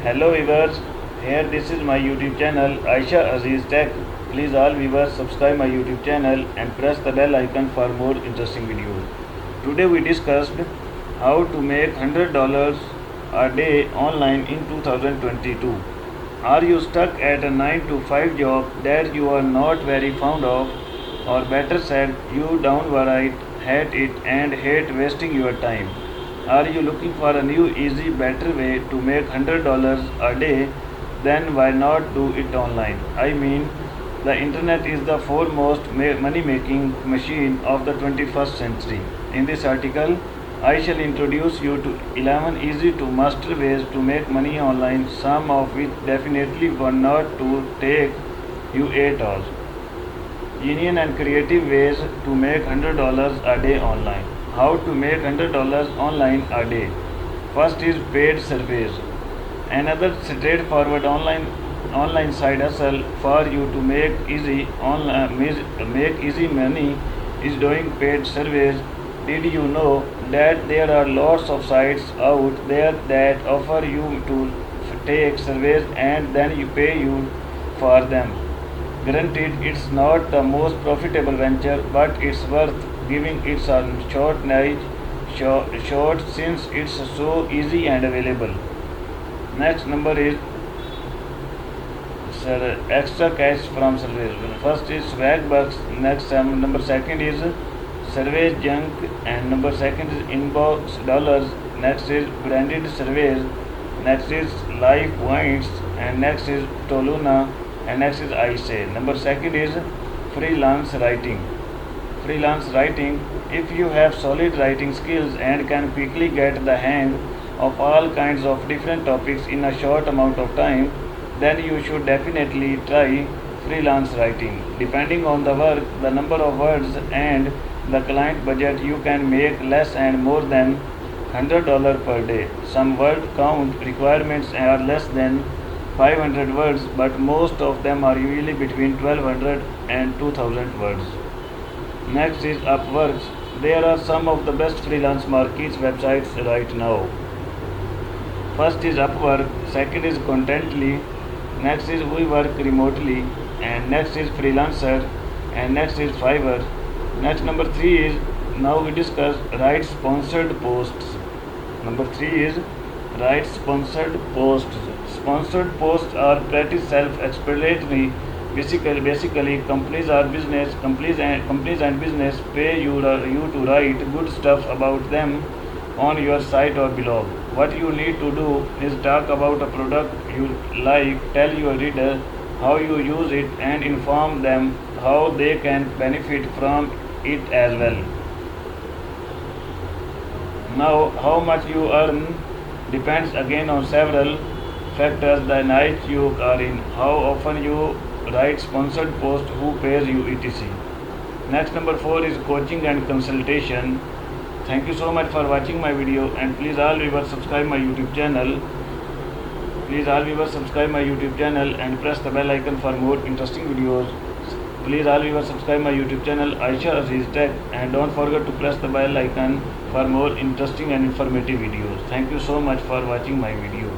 Hello viewers, here this is my YouTube channel Aisha Aziz Tech. Please all viewers subscribe my YouTube channel and press the bell icon for more interesting videos. Today we discussed how to make $100 a day online in 2022. Are you stuck at a 9 to 5 job that you are not very fond of, or better said, you downright hate it and hate wasting your time? Are you looking for a new, easy, better way to make $100 a day? Then why not do it online? I mean, the internet is the foremost money making machine of the 21st century. In this article, I shall introduce you to 11 easy to master ways to make money online, some of which definitely will not to take you 8 hours. Union and creative ways to make $100 a day online. How to make $100 online a day. First is paid surveys. Another straightforward online side hustle for you to make easy money is doing paid surveys. Did you know that there are lots of sites out there that offer you to take surveys and then you pay you for them? Granted, it's not the most profitable venture, but it's worth giving it a short since it's so easy and available. Next number is extra cash from surveys. First is swag bucks. Next number second is surveys junk, and number second is inbox dollars. Next is branded surveys. Next is live points, and next is Toluna, and next is I say. Number second is freelance writing. Freelance writing. If you have solid writing skills and can quickly get the hang of all kinds of different topics in a short amount of time, then you should definitely try freelance writing. Depending on the work, the number of words, and the client budget, you can make less and more than $100 per day. Some word count requirements are less than 500 words, but most of them are usually between 1200 and 2000 words. Next is Upwork. There are some of the best freelance markets websites right now. First is Upwork, second is Contently, next is We Work Remotely, and next is Freelancer, and next is Fiverr. Next number 3 is, now we discuss write sponsored posts. Number 3 is write sponsored posts. Sponsored posts are pretty self-explanatory. Basically, companies and business pay you to write good stuff about them on your site or blog. What you need to do is talk about a product you like, tell your reader how you use it, and inform them how they can benefit from it as well. Now, how much you earn depends again on several factors: the niche you are in, how often you write sponsored post, who pays you, etc. Next number 4 is coaching and consultation. Thank you so much for watching my video, and please all viewers subscribe my YouTube channel. Please all viewers subscribe my YouTube channel and press the bell icon for more interesting videos. Please all viewers subscribe my YouTube channel Aisha Aziz Tech, and don't forget to press the bell icon for more interesting and informative videos. Thank you so much for watching my video.